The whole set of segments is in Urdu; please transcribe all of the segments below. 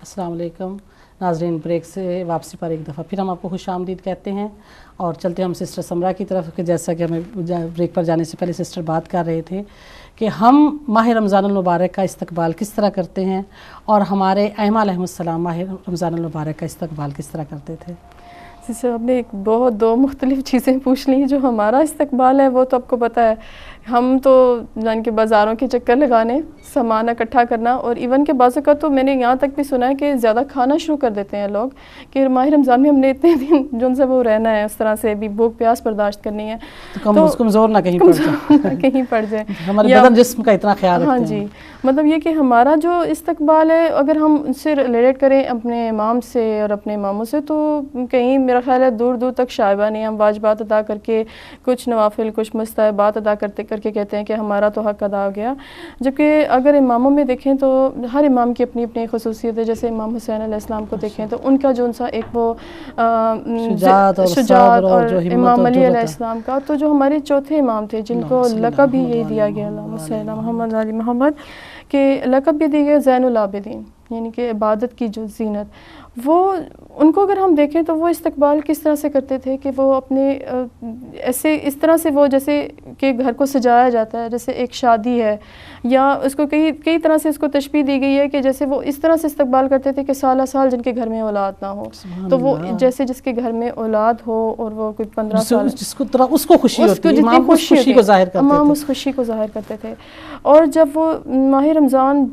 السلام علیکم ناظرین، بریک سے واپسی پر ایک دفعہ پھر ہم آپ کو خوش آمدید کہتے ہیں اور چلتے ہیں ہم سسٹر سمرہ کی طرف کہ جیسا کہ ہمیں بریک پر جانے سے پہلے سسٹر بات کر رہے تھے کہ ہم ماہ رمضان المبارک کا استقبال کس طرح کرتے ہیں اور ہمارے ائمہ علیہم السلام ماہ رمضان المبارک کا استقبال کس طرح کرتے تھے. جیسے آپ نے دو مختلف چیزیں پوچھ لی. جو ہمارا استقبال ہے وہ تو آپ کو پتہ ہے، ہم تو جان کے بازاروں کے چکر لگانے، سامان اکٹھا کرنا، اور ایون کے بعض اوقات تو میں نے یہاں تک بھی سنا ہے کہ زیادہ کھانا شروع کر دیتے ہیں لوگ کہ ماہ رمضان میں ہم نے اتنے دن جو ان سے وہ رہنا ہے، اس طرح سے بھی بھوک پیاس برداشت کرنی ہے تو کمزور نہ کہیں پڑ جائے ہمارے بدن جسم کا اتنا خیال رکھتے ہیں. ہاں جی، مطلب یہ کہ ہمارا جو استقبال ہے اگر ہم ان سے ریلیٹ کریں اپنے امام سے اور اپنے اماموں سے، تو کہیں میرا خیال ہے دور دور تک شائبہ نہیں. ہم واجبات ادا کر کے، کچھ نوافل، کچھ مستحبات ادا کر کے کہتے ہیں کہ ہمارا تو حق ادا ہو گیا. جبکہ اگر اماموں میں دیکھیں تو ہر امام کی اپنی اپنی خصوصیت ہے. جیسے امام حسین علیہ السلام کو دیکھیں تو ان کا جو سا ایک وہ شجاعت اور امام علی علیہ السلام کا، تو جو ہمارے چوتھے امام تھے جن کو لقب بھی یہی دیا گیا، اللہم صلی علی محمد علی محمد، کہ لقب بھی دی گیا زین العابدین، یعنی کہ عبادت کی جو زینت. وہ ان کو اگر ہم دیکھیں تو وہ استقبال کس طرح سے کرتے تھے کہ وہ اپنے ایسے اس طرح سے، وہ جیسے کہ گھر کو سجایا جاتا ہے جیسے ایک شادی ہے، یا اس کو کئی طرح سے اس کو تشبیہ دی گئی ہے کہ جیسے وہ اس طرح سے استقبال کرتے تھے کہ سالہ سال جن کے گھر میں اولاد نہ ہو، تو وہ جیسے جس کے گھر میں اولاد ہو اور وہ کوئی 15 سال جس کو اس کو خوشی ہوتی ہے، امام اس خوشی کو ظاہر کرتے تھے، امام اس خوشی کو ظاہر کرتے تھے. اور جب وہ ماہ رمضان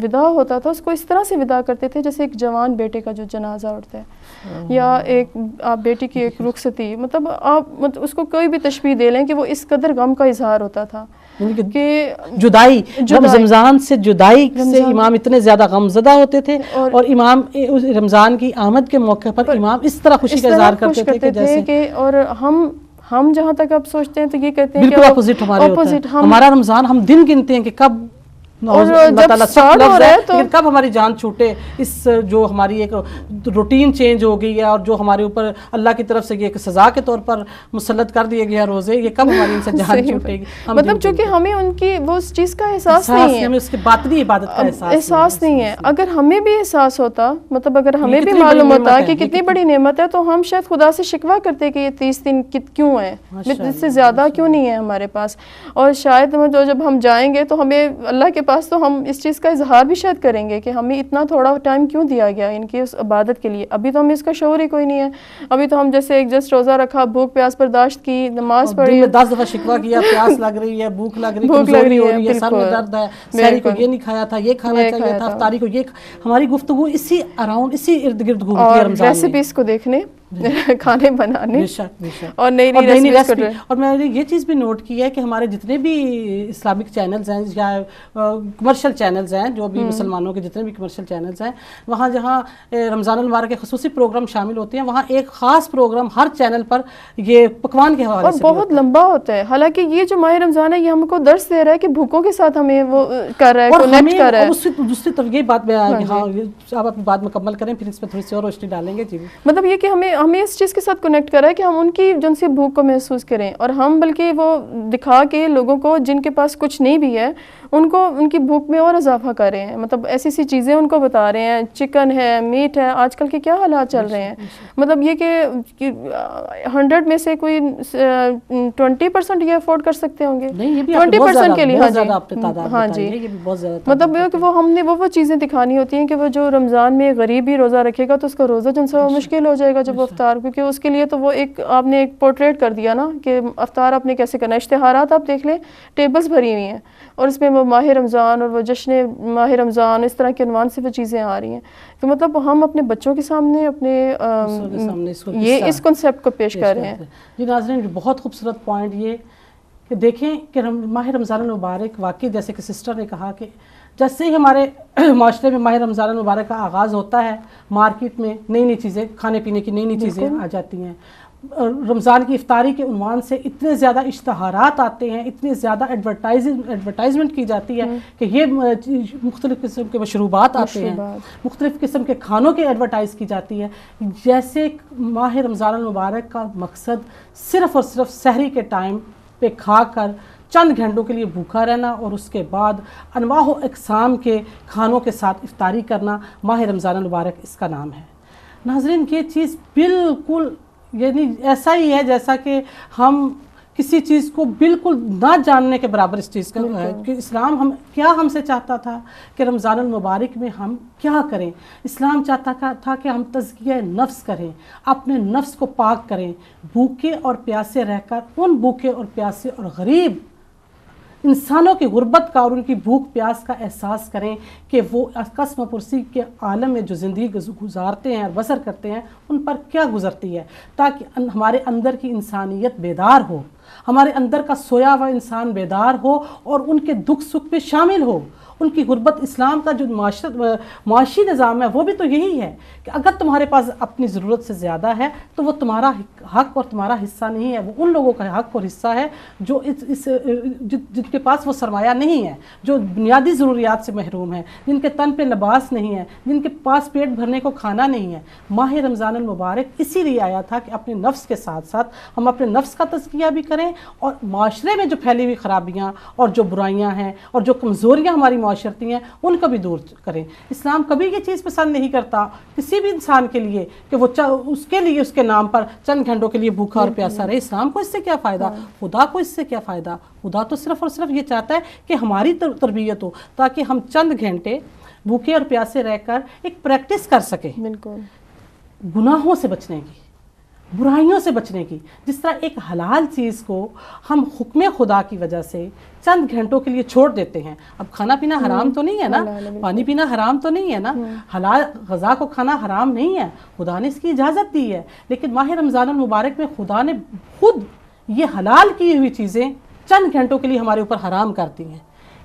وداع ہوتا تھا اس کو اس طرح سے وداع کرتے تھے جیسے ایک جوان بیٹے کا جو جنازہ اٹھتا ہے، یا ایک آپ بیٹی کی ایک رخصتی، مطلب آپ اس کو کوئی بھی تشبیہ دے لیں کہ وہ اس قدر غم کا اظہار ہوتا تھا کہ جدائی رمضان سے جدائی سے امام اتنے زیادہ غم زدہ ہوتے تھے، اور امام رمضان کی آمد کے موقع پر امام اس طرح خوشی کا اظہار کرتے تھے کہ جیسے، اور ہم جہاں تک اب سوچتے ہیں تو یہ کہتے ہیں کہ بالکل اپوزٹ ہمارے ہوتا ہے. ہمارا رمضان ہم دن گنتے ہیں کہ کب کب ہماری جان چھوٹے، اس جو ہماری ایک روٹین چینج ہو گئی ہے اور جو ہمارے اوپر اللہ کی طرف سے ایک سزا کے طور پر مسلط کر دیے گیا روزے، یہ کب ہماری ان سے جان چھوٹے گی. مطلب چونکہ ہمیں ان کی وہ اس چیز کا احساس نہیں ہے، ہمیں اس کے باطنی عبادت کا احساس نہیں ہے. اگر ہمیں بھی احساس ہوتا، مطلب اگر ہمیں بھی معلوم ہوتا کہ کتنی بڑی نعمت ہے، تو ہم شاید خدا سے شکوہ کرتے کہ یہ 30 دن کیوں ہے، اس سے زیادہ کیوں نہیں ہے ہمارے پاس. اور شاید جب ہم جائیں گے تو ہمیں اللہ کے پاس تو ہم اس چیز کا اظہار بھی شاید کریں گے کہ ہمیں اتنا تھوڑا ٹائم کیوں دیا گیا ان کی اس عبادت کے لیے. ابھی تو ہمیں اس کا شعور ہی کوئی نہیں ہے. ابھی تو ہم جیسے ایک جسٹ روزہ رکھا، بھوک پیاس برداشت کی، نماز پڑھی، 10 دفعہ شکوہ کیا، پیاس لگ رہی ہے، بھوک لگ رہی ہے، سر میں درد ہے، سحری کو یہ نہیں کھایا تھا، یہ کھانا چاہیے تھا، افطاری کو یہ. ہماری گفتگو اسی اراؤنڈ، اسی ارد گرد گھومتی ہے رمضان میں، ریسیپیز کو دیکھنے، کھانے بنانے، اور نئی ریسیپی. اور میں نے یہ چیز بھی نوٹ کی ہے کہ ہمارے جتنے بھی اسلامک چینلز ہیں یا کمرشل چینلز ہیں، جو بھی مسلمانوں کے جتنے بھی کمرشل چینلز ہیں، وہاں جہاں رمضان المبارک کے خصوصی پروگرام شامل ہوتے ہیں، وہاں ایک خاص پروگرام ہر چینل پر یہ پکوان کے حوالے سے بہت لمبا ہوتا ہے. حالانکہ یہ جو ماہ رمضان ہے یہ ہم کو درس دے رہا ہے کہ بھوکوں کے ساتھ ہمیں وہ کر رہا ہے، کنیکٹ کر رہا ہے. دوسری طرف یہ بات میں آپ اپنی بات مکمل کریں، پھر اس پہ تھوڑی سی اور روشنی ڈالیں گے. جی، مطلب یہ کہ ہمیں اس چیز کے ساتھ کنیکٹ کر رہا ہے کہ ہم ان کی جن سے بھوک کو محسوس کریں، اور ہم بلکہ وہ دکھا کے لوگوں کو جن کے پاس کچھ نہیں بھی ہے ان کو ان کی بھوک میں اور اضافہ کر رہے ہیں. مطلب ایسی چیزیں ان کو بتا رہے ہیں، چکن ہے، میٹ ہے، آج کل کے کیا حالات چل رہے ہیں. مطلب یہ کہ 100 میں سے کوئی 20% یہ افورڈ کر سکتے ہوں گے، 20% کے لیے. ہاں جی، مطلب کہ وہ ہم نے وہ چیزیں دکھانی ہوتی ہیں کہ وہ جو رمضان میں غریب ہی روزہ رکھے گا تو اس کا روزہ جن سے مشکل ہو جائے گا جب افطار، کیونکہ اس کے لیے تو وہ آپ نے ایک پورٹریٹ کر دیا نا کہ افطار آپ نے کیسے کرنا ہے. اشتہارات آپ دیکھ لیں، ٹیبلز بھری ہوئی ہیں اور اس میں وہ ماہ رمضان اور وہ جشن ماہ رمضان اس طرح کے عنوان سے وہ چیزیں آ رہی ہیں. تو مطلب ہم اپنے بچوں کے سامنے اپنے یہ اس کنسیپٹ کو پیش کر رہے ہیں. جی ناظرین، بہت خوبصورت پوائنٹ یہ کہ دیکھیں کہ ماہ رمضان المبارک واقعی جیسے کہ سسٹر نے کہا کہ جیسے ہی ہمارے معاشرے میں ماہ رمضان المبارک کا آغاز ہوتا ہے، مارکیٹ میں نئی چیزیں، کھانے پینے کی نئی چیزیں آ جاتی ہیں. رمضان کی افطاری کے عنوان سے اتنے زیادہ اشتہارات آتے ہیں، اتنی زیادہ ایڈورٹائزمنٹ کی جاتی ہے کہ یہ مختلف قسم کے مشروبات آتے ہیں، مختلف قسم کے کھانوں کے ایڈورٹائز کی جاتی ہے. جیسے ماہ رمضان المبارک کا مقصد صرف اور صرف سحری کے ٹائم پہ کھا کر چند گھنٹوں کے لیے بھوکا رہنا اور اس کے بعد انواع و اقسام کے کھانوں کے ساتھ افطاری کرنا، ماہ رمضان المبارک اس کا نام ہے۔ ناظرین یہ چیز بالکل یعنی ایسا ہی ہے جیسا کہ ہم کسی چیز کو بالکل نہ جاننے کے برابر اس چیز کا ہے کہ اسلام ہم سے چاہتا تھا کہ رمضان المبارک میں ہم کیا کریں۔ اسلام چاہتا تھا کہ ہم تزکیہ نفس کریں، اپنے نفس کو پاک کریں، بھوکے اور پیاسے رہ کر ان بھوکے اور پیاسے اور غریب انسانوں کی غربت کا اور ان کی بھوک پیاس کا احساس کریں کہ وہ قسم پرسی کے عالم میں جو زندگی گزارتے ہیں اور بسر کرتے ہیں ان پر کیا گزرتی ہے، تاکہ ہمارے اندر کی انسانیت بیدار ہو، ہمارے اندر کا سویا ہوا انسان بیدار ہو اور ان کے دکھ سکھ پہ شامل ہو۔ ان کی غربت، اسلام کا جو معاشی نظام ہے وہ بھی تو یہی ہے کہ اگر تمہارے پاس اپنی ضرورت سے زیادہ ہے تو وہ تمہارا حق اور تمہارا حصہ نہیں ہے، وہ ان لوگوں کا حق اور حصہ ہے جو جن کے پاس وہ سرمایہ نہیں ہے، جو بنیادی ضروریات سے محروم ہیں، جن کے تن پہ لباس نہیں ہے، جن کے پاس پیٹ بھرنے کو کھانا نہیں ہے۔ ماہ رمضان المبارک اسی لیے آیا تھا کہ اپنے نفس کے ساتھ ساتھ ہم اپنے نفس کا تزکیہ بھی کریں اور معاشرے میں جو پھیلی ہوئی خرابیاں اور جو برائیاں ہیں اور جو کمزوریاں ہماری معاشرتی ہیں ان کو بھی دور کریں۔ اسلام کبھی یہ چیز پسند نہیں کرتا کسی بھی انسان کے لیے کہ وہ اس کے لیے اس کے نام پر چند گھنٹوں کے لیے بھوکا اور پیاسا رہے۔ اسلام کو اس سے کیا فائدہ، خدا کو اس سے کیا فائدہ؟ خدا تو صرف اور صرف یہ چاہتا ہے کہ ہماری تربیت ہو تاکہ ہم چند گھنٹے بھوکے اور پیاسے رہ کر ایک پریکٹس کر سکیں بالکل گناہوں سے بچنے کی، برائیوں سے بچنے کی۔ جس طرح ایک حلال چیز کو ہم حکم خدا کی وجہ سے چند گھنٹوں کے لیے چھوڑ دیتے ہیں۔ اب کھانا پینا حرام تو نہیں ہے نا، پانی پینا حرام تو نہیں ہے نا، حلال غذا کو کھانا حرام نہیں ہے، خدا نے اس کی اجازت دی ہے، لیکن ماہ رمضان المبارک میں خدا نے خود یہ حلال کی ہوئی چیزیں چند گھنٹوں کے لیے ہمارے اوپر حرام کر دی ہیں،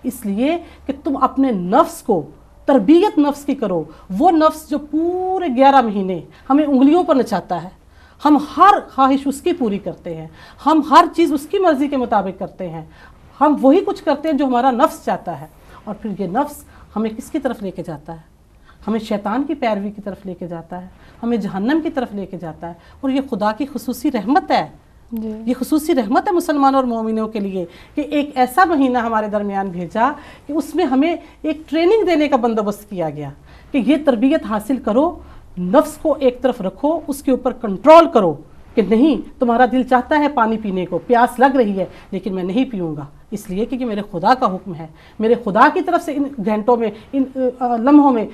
اس لیے کہ تم اپنے نفس کو تربیت نفس کی کرو۔ وہ نفس جو پورے 11 مہینے ہمیں انگلیوں پر نچاتا ہے، ہم ہر خواہش اس کی پوری کرتے ہیں، ہم ہر چیز اس کی مرضی کے مطابق کرتے ہیں، ہم وہی کچھ کرتے ہیں جو ہمارا نفس چاہتا ہے، اور پھر یہ نفس ہمیں کس کی طرف لے کے جاتا ہے؟ ہمیں شیطان کی پیروی کی طرف لے کے جاتا ہے، ہمیں جہنم کی طرف لے کے جاتا ہے۔ اور یہ خدا کی خصوصی رحمت ہے، یہ خصوصی رحمت ہے مسلمانوں اور مومنوں کے لیے کہ ایک ایسا مہینہ ہمارے درمیان بھیجا کہ اس میں ہمیں ایک ٹریننگ دینے کا بندوبست کیا گیا کہ یہ تربیت حاصل کرو، نفس کو ایک طرف رکھو، اس کے اوپر کنٹرول کرو کہ نہیں تمہارا دل چاہتا ہے پانی پینے کو، پیاس لگ رہی ہے لیکن میں نہیں پیوں گا، اس لیے کہ میرے خدا کا حکم ہے، میرے خدا کی طرف سے ان گھنٹوں میں ان لمحوں میں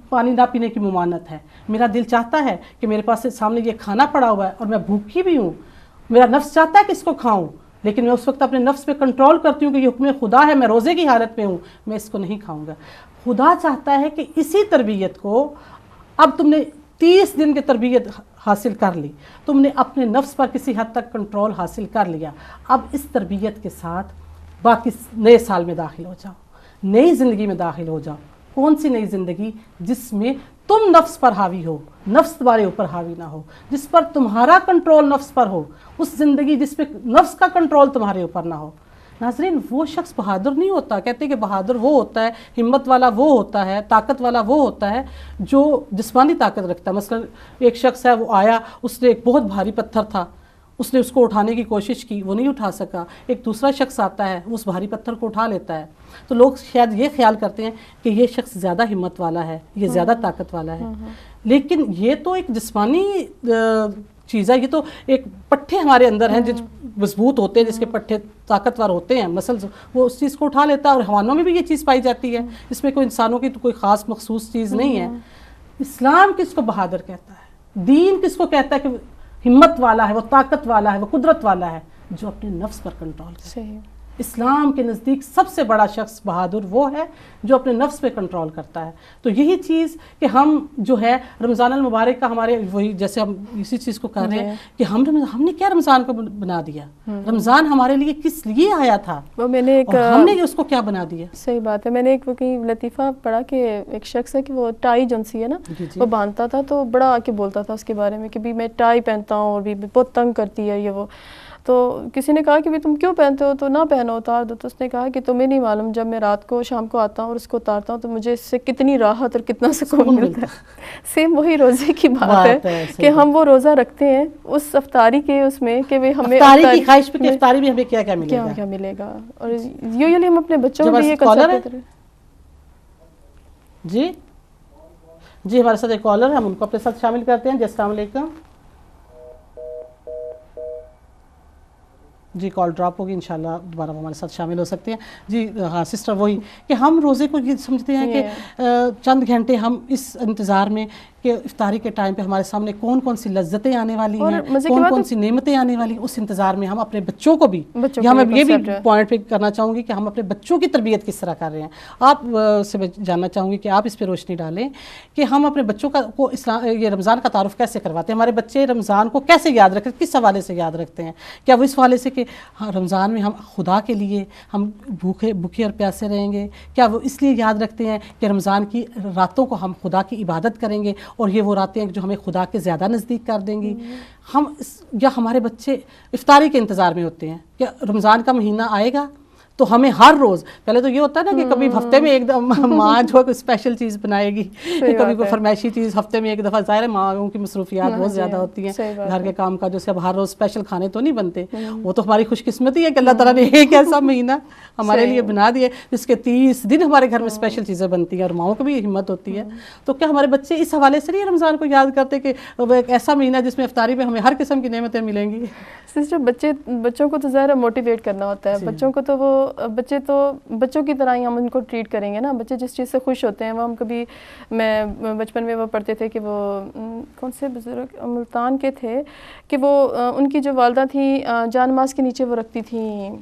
پانی نہ پینے کی ممانعت ہے۔ میرا دل چاہتا ہے کہ میرے پاس سامنے یہ کھانا پڑا ہوا ہے اور میں بھوکی بھی ہوں، میرا نفس چاہتا ہے کہ اس کو کھاؤں، لیکن میں اس وقت اپنے نفس پہ کنٹرول کرتی ہوں کہ یہ حکم خدا ہے، میں روزے کی حالت میں ہوں، میں اس کو نہیں کھاؤں گا۔ خدا چاہتا ہے کہ اسی تربیت کو اب تم نے 30 دن کی تربیت حاصل کر لی، تم نے اپنے نفس پر کسی حد تک کنٹرول حاصل کر لیا، اب اس تربیت کے ساتھ باقی نئے سال میں داخل ہو جاؤ، نئی زندگی میں داخل ہو جاؤ۔ کون سی نئی زندگی؟ جس میں تم نفس پر حاوی ہو، نفس تمہارے اوپر حاوی نہ ہو، جس پر تمہارا کنٹرول نفس پر ہو، اس زندگی جس پہ نفس کا کنٹرول تمہارے اوپر نہ ہو۔ ناظرین وہ شخص بہادر نہیں ہوتا، کہتے ہیں کہ بہادر وہ ہوتا ہے، ہمت والا وہ ہوتا ہے، طاقت والا وہ ہوتا ہے جو جسمانی طاقت رکھتا ہے۔ مثلا ایک شخص ہے، وہ آیا، اس نے ایک بہت بھاری پتھر تھا، اس نے اس کو اٹھانے کی کوشش کی، وہ نہیں اٹھا سکا۔ ایک دوسرا شخص آتا ہے، وہ اس بھاری پتھر کو اٹھا لیتا ہے، تو لوگ شاید یہ خیال کرتے ہیں کہ یہ شخص زیادہ ہمت والا ہے، یہ زیادہ طاقت والا ہے، لیکن یہ تو ایک جسمانی چیز ہے، یہ تو ایک پٹھے ہمارے اندر ہیں جو مضبوط ہوتے ہیں، جس کے پٹھے طاقتور ہوتے ہیں، مسلز، وہ اس چیز کو اٹھا لیتا ہے۔ اور حیوانوں میں بھی یہ چیز پائی جاتی ہے، اس میں کوئی انسانوں کی تو کوئی خاص مخصوص چیز نہیں ہے۔ اسلام کس کو بہادر کہتا ہے؟ دین کس کو کہتا ہے کہ ہمت والا ہے، وہ طاقت والا ہے، وہ قدرت والا ہے؟ جو اپنے نفس پر کنٹرول کرے۔ اسلام کے نزدیک سب سے بڑا شخص بہادر وہ ہے جو اپنے نفس پہ کنٹرول کرتا ہے۔ تو یہی چیز کہ ہم جو ہے رمضان المبارک کا ہمارے وہی جیسے ہم اسی چیز کو کر رہے ہیں کہ ہم نے کیا رمضان کو بنا دیا، رمضان ہمارے لیے کس لیے آیا تھا، میں نے ایک ہم نے اس کو کیا بنا دیا۔ صحیح بات ہے، میں نے ایک کہیں لطیفہ پڑھا کہ ایک شخص ہے کہ وہ ٹائی جنسی ہے نا، وہ باندھتا تھا تو بڑا آ کے بولتا تھا اس کے بارے میں کہ بھی میں ٹائی پہنتا ہوں اور بھی بہت تنگ کرتی ہے یہ وہ، تو کسی نے کہا کہ بھی تم کیوں پہنتے ہو؟ تو نہ پہنو، اتار دو. تو اس نے کہا کہ تمہیں نہیں معلوم، جب میں رات کو شام کو آتا ہوں اور اس کو اتارتا ہوں تو مجھے اس سے کتنی راحت اور کتنا سکون ملتا ہے. سیم وہی روزے کی بات ہے کہ ہم وہ روزہ رکھتے ہیں اس افطاری کے اس میں کہ ہمیں افطاری کی خواہش پہ کہ افطاری میں ہمیں کیا کیا ملے گا، کیا ملے گا. اور یوزلی ہم اپنے بچوں کو بھی یہ کنسپٹ. جی جی ہمارے ساتھ ایک کالر ہے، ہم ان کو اپنے ساتھ شامل کرتے ہیں. جی السلام علیکم. جی کال ڈراپ ہوگی، انشاءاللہ دوبارہ وہ ہمارے ساتھ شامل ہو سکتے ہیں. جی ہاں سسٹر، وہی کہ ہم روزے کو یہ سمجھتے ہیں کہ چند گھنٹے ہم اس انتظار میں کہ افطاری کے ٹائم پہ ہمارے سامنے کون کون سی لذتیں آنے والی ہیں، کون کون سی نعمتیں آنے والی ہیں، اس انتظار میں ہم اپنے بچوں کو بھی، یہاں میں یہ بھی پوائنٹ پہ کرنا چاہوں گی کہ ہم اپنے بچوں کی تربیت کس طرح کر رہے ہیں. آپ سے میں جاننا چاہوں گی کہ آپ اس پہ روشنی ڈالیں کہ ہم اپنے بچوں کو یہ رمضان کا تعارف کیسے کرواتے ہیں، ہمارے بچے رمضان کو کیسے یاد رکھتے ہیں، کس حوالے سے یاد رکھتے ہیں. کیا وہ اس حوالے سے کہ رمضان میں ہم خدا کے لیے ہم بھوکے اور پیاسے رہیں گے؟ کیا وہ اس لیے یاد رکھتے ہیں کہ رمضان کی راتوں کو ہم خدا کی عبادت کریں گے اور یہ وہ راتیں جو ہمیں خدا کے زیادہ نزدیک کر دیں گی؟ یا ہمارے بچے افطاری کے انتظار میں ہوتے ہیں کہ رمضان کا مہینہ آئے گا تو ہمیں ہر روز، پہلے تو یہ ہوتا ہے نا کہ کبھی ہفتے میں ایک دفعہ ماں جو کوئی اسپیشل چیز بنائے گی، کبھی کوئی فرمائشی چیز ہفتے میں ایک دفعہ. ظاہر ہے ماں کی مصروفیات بہت زیادہ ہوتی ہیں گھر کے کام کا، جو سے اب ہر روز اسپیشل کھانے تو نہیں بنتے. وہ تو ہماری خوش قسمتی ہے کہ اللہ تعالیٰ نے ایک ایسا مہینہ ہمارے لیے بنا دیا جس کے 30 دن ہمارے گھر میں اسپیشل چیزیں بنتی ہیں، اور ماؤں کو بھی ہمت ہوتی ہے. تو کیا ہمارے بچے اس حوالے سے نہیں رمضان کو یاد کرتے کہ وہ ایک ایسا مہینہ جس میں افطاری میں ہمیں ہر قسم کی نعمتیں ملیں گی؟ سسٹر بچوں کو تو ظاہر موٹیویٹ کرنا ہوتا ہے. بچوں کو تو وہ بچوں کی طرح ہی ہم ان کو ٹریٹ کریں گے نا. بچے جس چیز سے خوش ہوتے ہیں وہ ہم کبھی، میں بچپن میں وہ پڑھتے تھے کہ وہ کون سے بزرگ ملتان کے تھے کہ وہ ان کی جو والدہ تھیں جان ماز کے نیچے وہ رکھتی تھیں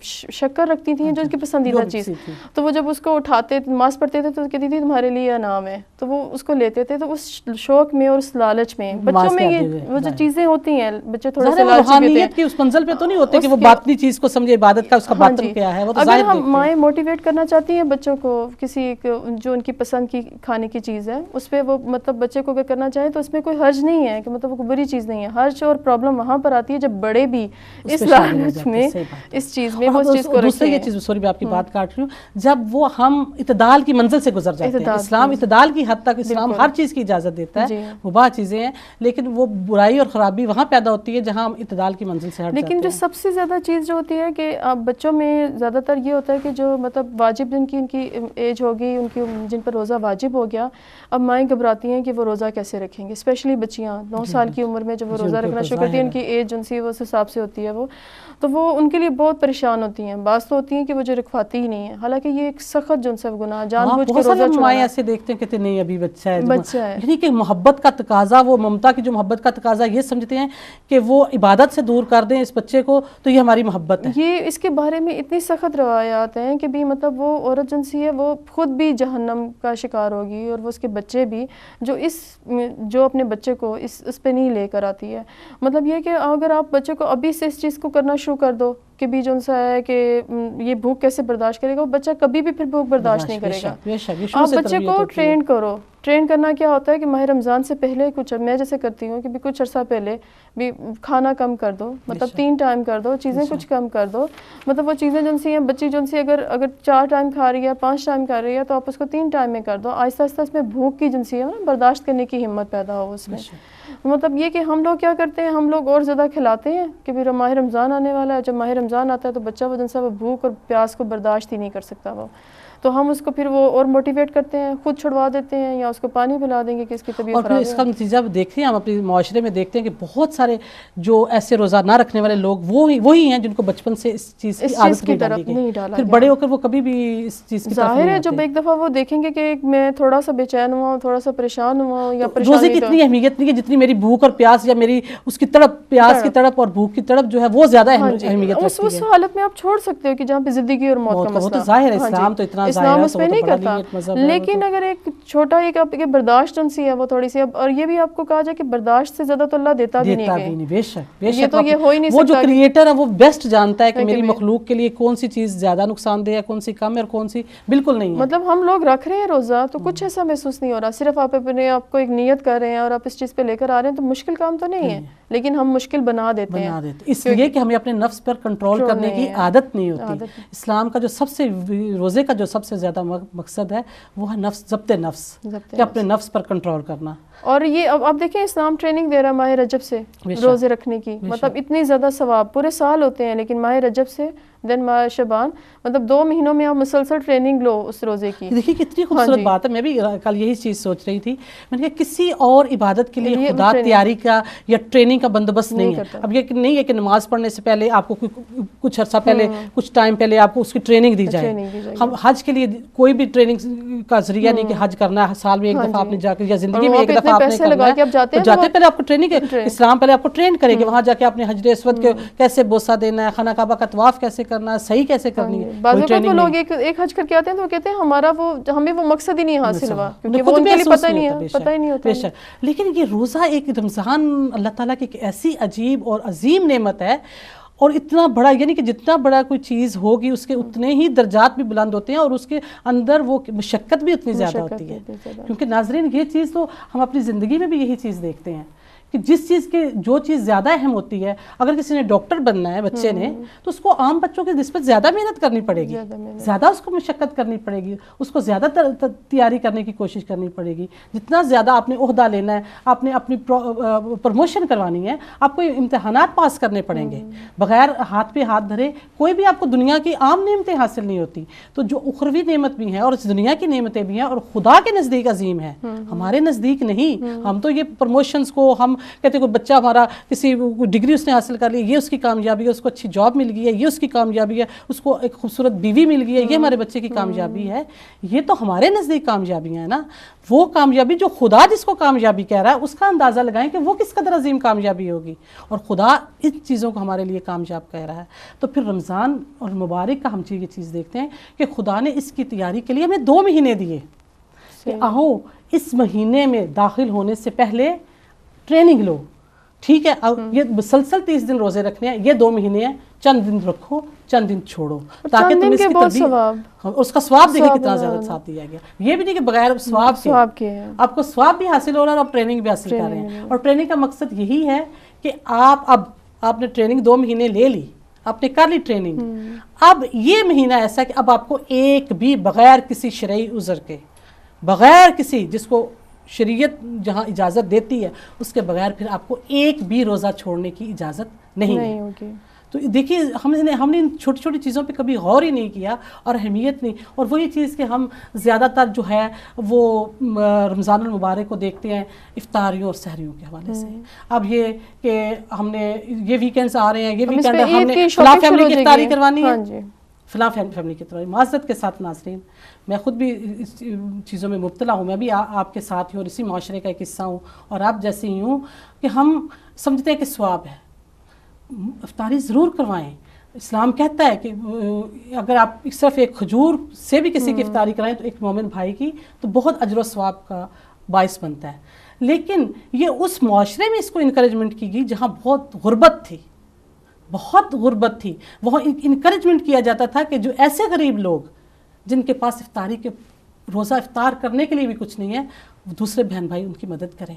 شکر رکھتی تھیں جو ان کی پسندیدہ چیز. تو وہ جب اس کو اٹھاتے نماز پڑھتے تھے تو کہتی تھی تمہارے لیے انعام ہے، تو وہ اس کو لیتے تھے. تو اس شوق میں اور اس لالچ میں بچوں میں یہ وہ جو چیزیں ہوتی ہیں، بچے تھوڑے سے لالچی ہوتے ہیں. کی اس منزل پہ تو نہیں ہوتے کہ وہ باطنی چیز کو سمجھے، عبادت کا اس کا باطن کیا ہے. وہ تو اگر ہم مائیں موٹیویٹ کرنا چاہتی ہیں بچوں کو کسی جو ان کی پسند کی کھانے کی چیز ہے اس پہ وہ مطلب بچے کو اگر کرنا چاہیں تو اس میں کوئی حرج نہیں ہے کہ مطلب وہ کوئی بری چیز نہیں ہے. حرج اور پرابلم وہاں پر آتی ہے جب بڑے بھی اس لالچ میں اس چیز میں وہ اس چیز کو رکھتے ہیں. سوری میں آپ کی بات کاٹ رہی ہوں، جب وہ ہم اعتدال کی منزل سے گزر جاتے ہیں. اسلام اعتدال کی حد تک، اسلام ہر چیز کی اجازت دیتا ہے، مباح چیزیں ہیں، لیکن وہ برائی اور خرابی وہاں پیدا ہوتی ہے جہاں ہم اعتدال کی منزل سے ہٹ جاتے ہیں. لیکن جو سب سے زیادہ چیز جو ہوتی ہے کہ بچوں میں زیادہ تر یہ ہوتا ہے کہ جو مطلب واجب جن کی ایج ہوگی، ان کی جن پر روزہ واجب ہو گیا، اب مائیں گھبراتی ہیں کہ وہ روزہ کیسے رکھیں گے. اسپیشلی بچیاں 9 سال کی عمر میں جب وہ روزہ رکھنا شروع کرتی ہیں، ان کی ایج جن سی وہ اس حساب سے ہوتی ہے تو وہ ان کے لیے بہت پریشان ہوتی ہیں. بعض تو ہوتی ہیں کہ وہ جو رکھواتی ہی نہیں ہیں، حالانکہ یہ ایک سخت جو ان سے گناہ جان بوجھ کے روزہ چھوڑنا. مائیں ایسے دیکھتے ہیں کہ نہیں ابھی بچہ ہے، یعنی کہ محبت کا تقاضا، وہ ممتا کی جو محبت کا تقاضا یہ سمجھتے ہیں کہ وہ عبادت سے دور کر دیں اس بچے کو تو یہ ہماری محبت ہے. یہ اس کے بارے میں اتنی سخت روایات ہیں کہ بھی مطلب وہ عورت جن سی ہے وہ خود بھی جہنم کا شکار ہوگی اور وہ اس کے بچے بھی جو اپنے بچے کو اس پہ نہیں لے کر آتی ہے. مطلب یہ کہ اگر آپ بچے کو ابھی سے اس چیز کو کرنا شروع کر دو کہ بھی جو سا ہے کہ یہ بھوک کیسے برداشت کرے گا، وہ بچہ کبھی بھی پھر بھوک برداشت نہیں کرے گا. آپ بچے کو ٹرین کرو. ٹرین کرنا کیا ہوتا ہے کہ ماہ رمضان سے پہلے کچھ، میں جیسے کرتی ہوں کہ بھی کچھ عرصہ پہلے بھی کھانا کم کر دو، مطلب 3 ٹائم کر دو، چیزیں کچھ کم کر دو. مطلب وہ چیزیں جن سی ہیں بچی جن سی اگر 4 ٹائم کھا رہی ہے، 5 ٹائم کھا رہی ہے، تو آپ اس کو 3 ٹائم میں کر دو. آہستہ آہستہ اس میں بھوک کی جن سی ہے برداشت کرنے کی ہمت پیدا ہو اس میں. مطلب یہ کہ ہم لوگ کیا کرتے ہیں، ہم لوگ اور زیادہ کھلاتے ہیں کہ بھی ماہ رمضان آنے والا ہے. جب ماہ رمضان آتا ہے تو بچہ وہ جن سا وہ بھوک اور پیاس کو برداشت ہی نہیں کر سکتا تو ہم اس کو پھر وہ اور موٹیویٹ کرتے ہیں، خود چھڑوا دیتے ہیں یا اس کو پانی پلا دیں گے کہ اس کی طبیعت خراب ہے. اور پھر اس کا نتیجہ دیکھتے ہیں ہم اپنے معاشرے میں دیکھتے ہیں کہ بہت سارے جو ایسے روزہ نہ رکھنے والے لوگ وہی ہیں جن کو بچپن سے اس چیز کی عادت نہیں ڈالی گئی، پھر بڑے ہو کر وہ کبھی بھی اس چیز کی طرف ظاہر ہے جب ایک دفعہ وہ دیکھیں گے کہ میں تھوڑا سا بے چین ہوا ہوں، تھوڑا سا پریشان ہوا ہوں یا پریشانی، روزے کی اتنی اہمیت نہیں ہے جتنی میری بھوک اور پیاس یا میری اس کی تڑپ، پیاس کی تڑپ اور بھوک کی تڑپ جو ہے وہ زیادہ اہمیت رکھتی ہے. اس حالت میں آپ چھوڑ سکتے ہو کہ جہاں پہ زندگی اور موت کا مسئلہ. وہ تو ظاہر ہے، اسلام تو اتنا اسلام اس پہ نہیں کرتا. لیکن اگر ایک چھوٹا ایک آپ کے برداشت ان سی ہے وہ تھوڑی سی, اور یہ بھی آپ کو کہا جائے کہ برداشت سے زیادہ تو اللہ دیتا بھی نہیں ہے. بے شک یہ تو یہ ہو ہی نہیں سکتا. وہ جو کریٹر ہے وہ بیسٹ جانتا ہے کہ میری مخلوق کے لیے کون سی چیز زیادہ نقصان دہ ہے, کون سی کم ہے اور کون سی بالکل نہیں ہے. مطلب ہم لوگ رکھ رہے ہیں روزہ تو کچھ ایسا محسوس نہیں ہو رہا, صرف آپ اپنے آپ کو ایک نیت کر رہے ہیں اور آپ اس چیز پہ لے کر آ رہے ہیں, تو مشکل کام تو نہیں ہے, لیکن ہم مشکل بنا دیتے ہیں اس لیے کہ ہمیں اپنے نفس پر کنٹرول کرنے کی عادت نہیں ہوتی. اسلام کا جو سب سے روزے کا جو سب سے زیادہ مقصد ہے وہ ہے نفس, ضبط نفس, کہ اپنے نفس پر کنٹرول کرنا. اور یہ اب آپ دیکھیں اسلام ٹریننگ دے رہا ہے ماہ رجب سے روزے رکھنے کی, مطلب اتنی زیادہ ثواب پورے سال ہوتے ہیں, لیکن ماہ رجب سے دین ماہ شعبان, مطلب 2 مہینوں میں آپ مسلسل ٹریننگ لو اس روزے کی. دیکھیے کتنی خوبصورت بات ہے. میں بھی کل یہی چیز سوچ رہی تھی, میں نے کہا کسی اور عبادت کے لیے خدا تیاری کا یا ٹریننگ کا بندوبست نہیں ہے. اب یہ نہیں ہے کہ نماز پڑھنے سے پہلے آپ کو کچھ عرصہ پہلے کچھ ٹائم پہلے آپ کو اس کی ٹریننگ دی جائے. ہم حج کے لیے کوئی بھی ٹریننگ کا ذریعہ نہیں کہ حج کرنا ہے سال میں ایک دفعہ آپ نے جا کر, یا زندگی میں ایک دفعہ آپ نے کرنا ہے, جاتے پہلے آپ کو ٹریننگ ہے. اسلام پہلے آپ کو ٹرین کرے کہ وہاں جا کے آپ نے حجر اسود کو کیسے بوسہ دینا ہے, خانہ کعبہ کا طواف کیسے کرنا ہے, صحیح کیسے کرنی ہے. بعض اوقات وہ لوگ ایک حج کر کے آتے ہیں تو وہ کہتے ہیں ہمارا وہ ہمیں وہ مقصد ہی نہیں حاصل ہوا, کیونکہ وہ ان کے لیے پتہ ہی نہیں ہوتا. لیکن یہ روزہ ایک رمضان اللہ تعالیٰ کی ایک ایسی عجیب اور عظیم نعمت ہے, اور اتنا بڑا, یعنی کہ جتنا بڑا کوئی چیز ہوگی اس کے اتنے ہی درجات بھی بلند ہوتے ہیں, اور اس کے اندر وہ مشقت بھی اتنی زیادہ ہوتی ہے. کیونکہ ناظرین یہ چیز تو ہم اپنی زندگی میں بھی یہی چیز دیکھتے ہیں کہ جس چیز کے جو چیز زیادہ اہم ہوتی ہے, اگر کسی نے ڈاکٹر بننا ہے بچے نے, تو اس کو عام بچوں کی نسبت زیادہ محنت کرنی پڑے گی, زیادہ اس کو مشقت کرنی پڑے گی, اس کو زیادہ تیاری کرنے کی کوشش کرنی پڑے گی. جتنا زیادہ آپ نے عہدہ لینا ہے, آپ نے اپنی پروموشن کروانی ہے, آپ کو امتحانات پاس کرنے پڑیں گے. بغیر ہاتھ پہ ہاتھ دھرے کوئی بھی آپ کو دنیا کی عام نعمتیں حاصل نہیں ہوتی. تو جو اخروی نعمت بھی ہیں اور اس دنیا کی نعمتیں بھی ہیں, اور خدا کے نزدیک عظیم ہے, ہمارے نزدیک نہیں. ہم تو یہ پروموشنز کو ہم کہتے ہیں کوئی بچہ ہمارا کسی ڈگری اس نے حاصل کر لی, یہ اس کی کامیابی ہے, اس کو اچھی جاب مل گئی ہے, یہ اس کی کامیابی ہے, اس کو ایک خوبصورت بیوی مل گئی ہے, یہ ہمارے بچے کی کامیابی ہے. یہ تو ہمارے نزدیک کامیابیاں ہیں نا. وہ کامیابی جو خدا جس کو کامیابی کہہ رہا ہے اس کا اندازہ لگائیں کہ وہ کس قدر عظیم کامیابی ہوگی, اور خدا ان چیزوں کو ہمارے لیے کامیاب کہہ رہا ہے. تو پھر رمضان اور مبارک کا ہم یہ چیز دیکھتے ہیں کہ خدا نے اس کی تیاری کے لیے ہمیں 2 مہینے دیے کہ آؤ اس مہینے میں داخل ہونے سے پہلے ٹریننگ لو. ٹھیک ہے, اب یہ مسلسل 30 دن روزے رکھنے ہیں, یہ 2 مہینے ہیں, چند دن رکھو چند دن چھوڑو, تاکہ تم اس کی تربیت, اس کا ثواب دیکھیں کتنا زیادہ ثواب دیا گیا. یہ بھی نہیں کہ بغیر ثواب کے آپ کو ثواب بھی حاصل ہو رہا ہے اور آپ ٹریننگ بھی حاصل کر رہے ہیں. اور ٹریننگ کا مقصد یہی ہے کہ آپ نے ٹریننگ 2 مہینے لے لی, آپ نے کر لی ٹریننگ, اب یہ مہینہ ایسا ہے کہ اب آپ کو ایک بھی بغیر کسی شرعی عذر کے, بغیر کسی جس کو شریعت جہاں اجازت دیتی ہے اس کے بغیر پھر آپ کو ایک بھی روزہ چھوڑنے کی اجازت نہیں ہوگی. تو دیکھیے ہم نے ان چھوٹی چھوٹی چیزوں پہ کبھی غور ہی نہیں کیا اور اہمیت نہیں. اور وہی چیز کہ ہم زیادہ تر جو ہے وہ رمضان المبارک کو دیکھتے ہیں افطاریوں اور سحریوں کے حوالے سے. اب یہ کہ ہم نے یہ ویکینڈز آ رہے ہیں, یہ ویکینڈ ہم نے فلاں فیملی کی افطاری کروانی ہے, فلاں فیملی کی طرح. معذرت کے ساتھ ناظرین, میں خود بھی اس چیزوں میں مبتلا ہوں, میں بھی آپ کے ساتھ ہی اور اسی معاشرے کا ایک حصہ ہوں, اور آپ جیسے ہی ہوں کہ ہم سمجھتے ہیں کہ ثواب ہے, افطاری ضرور کروائیں. اسلام کہتا ہے کہ اگر آپ صرف ایک کھجور سے بھی کسی کی افطاری کرائیں تو ایک مومن بھائی کی, تو بہت اجر و ثواب کا باعث بنتا ہے. لیکن یہ اس معاشرے میں اس کو انکریجمنٹ کی گئی جہاں بہت غربت تھی, وہاں انکریجمنٹ کیا جاتا تھا کہ جو ایسے غریب لوگ جن کے پاس افطاری کے روزہ افطار کرنے کے لیے بھی کچھ نہیں ہے, دوسرے بہن بھائی ان کی مدد کریں,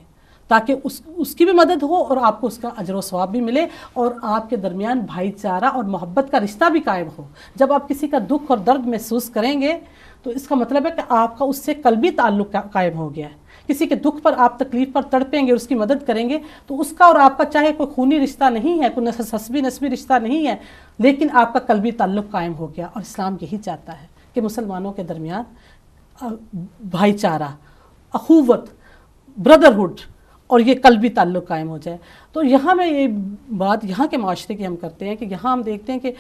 تاکہ اس کی بھی مدد ہو اور آپ کو اس کا اجر و ثواب بھی ملے, اور آپ کے درمیان بھائی چارہ اور محبت کا رشتہ بھی قائم ہو. جب آپ کسی کا دکھ اور درد محسوس کریں گے تو اس کا مطلب ہے کہ آپ کا اس سے قلبی تعلق قائم ہو گیا ہے. کسی کے دکھ پر آپ تکلیف پر تڑپیں گے, اس کی مدد کریں گے, تو اس کا اور آپ کا چاہے کوئی خونی رشتہ نہیں ہے, کوئی حسبی نسبی رشتہ نہیں ہے, لیکن آپ کا قلبی تعلق قائم ہو گیا. اور اسلام یہی چاہتا ہے کہ مسلمانوں کے درمیان بھائی چارہ, اخوت, بردرہڈ اور یہ قلبی تعلق قائم ہو جائے. تو یہاں میں یہ بات یہاں کے معاشرے کی ہم کرتے ہیں کہ یہاں ہم دیکھتے ہیں کہ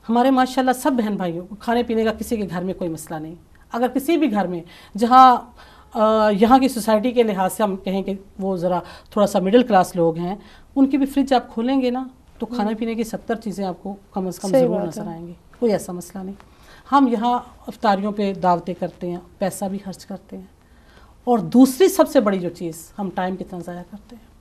ہمارے ماشاءاللہ سب بہن بھائیوں کو کھانے پینے کا کسی کے گھر میں کوئی مسئلہ نہیں. اگر کسی بھی گھر میں جہاں یہاں کی سوسائٹی کے لحاظ سے ہم کہیں کہ وہ ذرا تھوڑا سا مڈل کلاس لوگ ہیں, ان کی بھی فریج آپ کھولیں گے نا تو کھانے پینے کی 70 چیزیں آپ کو کم از کم ضرور نظر آئیں گی, کوئی ایسا مسئلہ نہیں. ہم یہاں افطاریوں پہ دعوتیں کرتے ہیں، پیسہ بھی خرچ کرتے ہیں، اور دوسری سب سے بڑی جو چیز، ہم ٹائم کتنا ضائع کرتے ہیں۔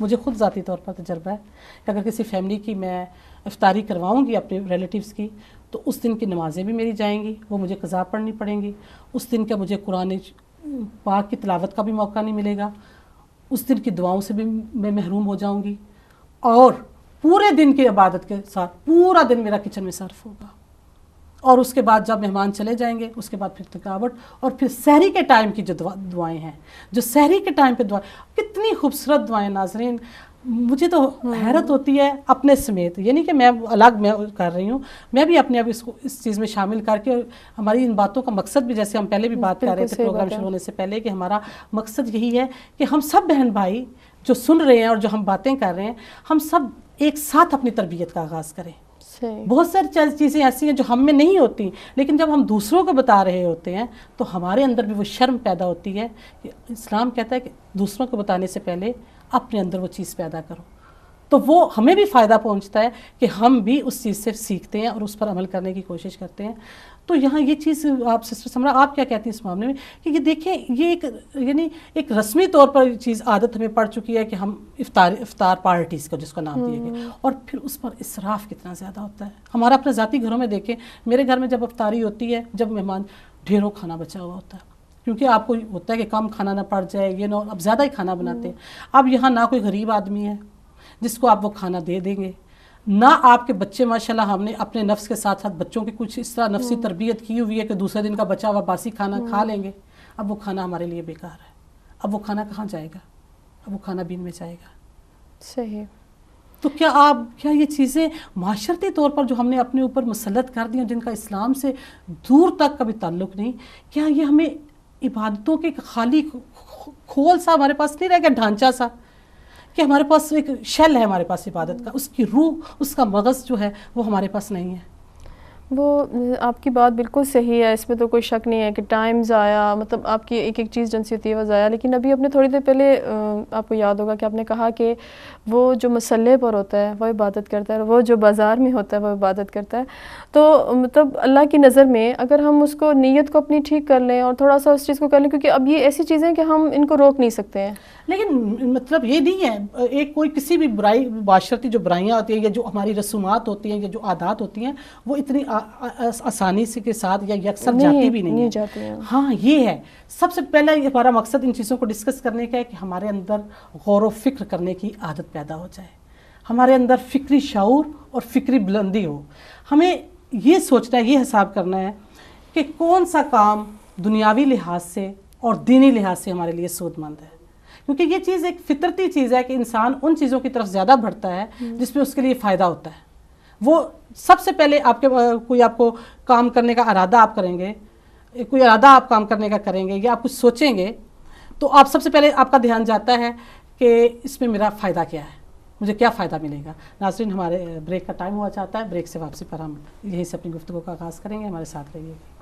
مجھے خود ذاتی طور پر تجربہ ہے کہ اگر کسی فیملی کی میں افطاری کرواؤں گی اپنے ریلیٹیوز کی، تو اس دن کی نمازیں بھی میری جائیں گی، وہ مجھے قضا پڑھنی پڑیں گی، اس دن کا مجھے قرآن پاک کی تلاوت کا بھی موقع نہیں ملے گا، اس دن کی دعاؤں سے بھی میں محروم ہو جاؤں گی، اور پورے دن کی عبادت کے ساتھ پورا دن میرا کچن میں صرف ہوگا، اور اس کے بعد جب مہمان چلے جائیں گے اس کے بعد پھر تھکاوٹ، اور پھر سحری کے ٹائم کی جو دعائیں ہیں، جو سحری کے ٹائم پہ دعائیں، کتنی خوبصورت دعائیں ناظرین، مجھے تو حیرت ہوتی ہے اپنے سمیت، یہ نہیں کہ میں الگ میں کر رہی ہوں، میں بھی اپنے آپ اس چیز میں شامل کر کے، ہماری ان باتوں کا مقصد بھی، جیسے ہم پہلے بھی بات کر رہے تھے پروگرام شروع ہونے سے پہلے، کہ ہمارا مقصد یہی ہے کہ ہم سب بہن بھائی جو سن رہے ہیں اور جو ہم باتیں کر رہے ہیں، ہم سب ایک ساتھ اپنی تربیت کا آغاز کریں۔ بہت ساری چیزیں ایسی ہیں جو ہم میں نہیں ہوتی، لیکن جب ہم دوسروں کو بتا رہے ہوتے ہیں تو ہمارے اندر بھی وہ شرم پیدا ہوتی ہے کہ اسلام کہتا ہے کہ دوسروں کو بتانے سے پہلے اپنے اندر وہ چیز پیدا کرو، تو وہ ہمیں بھی فائدہ پہنچتا ہے کہ ہم بھی اس چیز سے سیکھتے ہیں اور اس پر عمل کرنے کی کوشش کرتے ہیں۔ تو یہاں یہ چیز آپ سسٹر سمرا آپ کیا کہتی ہیں اس معاملے میں، کہ یہ دیکھیں یہ ایک رسمی طور پر چیز عادت ہمیں پڑ چکی ہے کہ ہم افطار پارٹیز کا جس کا نام دیا گیا، اور پھر اس پر اسراف کتنا زیادہ ہوتا ہے۔ ہمارا اپنے ذاتی گھروں میں دیکھیں، میرے گھر میں جب افطاری ہوتی ہے، جب مہمان، ڈھیروں کھانا بچا ہوا ہوتا ہے، کیونکہ آپ کو ہوتا ہے کہ کم کھانا نہ پڑ جائے، یہ نہ اب زیادہ ہی کھانا بناتے ہیں۔ اب یہاں نہ کوئی غریب آدمی ہے جس کو آپ وہ کھانا دے دیں گے، نہ آپ کے بچے، ماشاءاللہ ہم نے اپنے نفس کے ساتھ ساتھ بچوں کی کچھ اس طرح نفسی تربیت کی ہوئی ہے کہ دوسرے دن کا بچا ہوا باسی کھانا کھا لیں گے۔ اب وہ کھانا ہمارے لیے بیکار ہے، اب وہ کھانا کہاں جائے گا، اب وہ کھانا بین میں جائے گا۔ صحیح۔ تو کیا یہ چیزیں معاشرتی طور پر جو ہم نے اپنے اوپر مسلط کر دی ہیں، جن کا اسلام سے دور تک کبھی تعلق نہیں، کیا یہ ہمیں عبادتوں کے خالی کھول سا ہمارے پاس نہیں رہ گیا، ڈھانچہ سا، کہ ہمارے پاس ایک شیل ہے ہمارے پاس عبادت کا، اس کی روح، اس کا مغز جو ہے وہ ہمارے پاس نہیں ہے؟ وہ آپ کی بات بالکل صحیح ہے، اس میں تو کوئی شک نہیں ہے کہ ٹائم ضائع، مطلب آپ کی ایک ایک چیز جنسی ہوتی ہے وہ ضائع۔ لیکن ابھی اپنے تھوڑی دیر پہلے آپ کو یاد ہوگا کہ آپ نے کہا کہ وہ جو مسلح پر ہوتا ہے وہ عبادت کرتا ہے، اور وہ جو بازار میں ہوتا ہے وہ عبادت کرتا ہے۔ تو مطلب اللہ کی نظر میں اگر ہم اس کو، نیت کو اپنی ٹھیک کر لیں اور تھوڑا سا اس چیز کو کر لیں، کیونکہ اب یہ ایسی چیزیں ہیں کہ ہم ان کو روک نہیں سکتے ہیں۔ لیکن مطلب یہ نہیں ہے ایک کوئی کسی بھی برائی، معاشرتی جو برائیاں ہوتی ہیں یا جو ہماری رسومات ہوتی ہیں یا جو عادات ہوتی ہیں، وہ اتنی آسانی سے کے ساتھ یا یکسر جاتی بھی نہیں جاتی ہیں۔ ہاں یہ ہے سب سے پہلا ہمارا مقصد ان چیزوں کو ڈسکس کرنے کا ہے کہ ہمارے اندر غور و فکر کرنے کی عادت پیدا ہو جائے، ہمارے اندر فکری شعور اور فکری بلندی ہو۔ ہمیں یہ سوچنا ہے، یہ حساب کرنا ہے کہ کون سا کام دنیاوی لحاظ سے اور دینی لحاظ سے ہمارے لیے سود مند ہے، کیونکہ یہ چیز ایک فطرتی چیز ہے کہ انسان ان چیزوں کی طرف زیادہ بڑھتا ہے جس میں اس کے لیے فائدہ ہوتا ہے۔ وہ سب سے پہلے کوئی آپ کو کام کرنے کا ارادہ آپ کریں گے، کوئی ارادہ آپ کام کرنے کا کریں گے یا آپ کچھ سوچیں گے، تو آپ سب سے پہلے آپ کا دھیان جاتا ہے کہ اس میں میرا فائدہ کیا ہے، مجھے کیا فائدہ ملے گا۔ ناظرین، ہمارے بریک کا ٹائم ہوا چاہتا ہے، بریک سے واپسی پر ہم یہیں سے اپنی گفتگو کا آغاز کریں گے، ہمارے ساتھ رہیے گا۔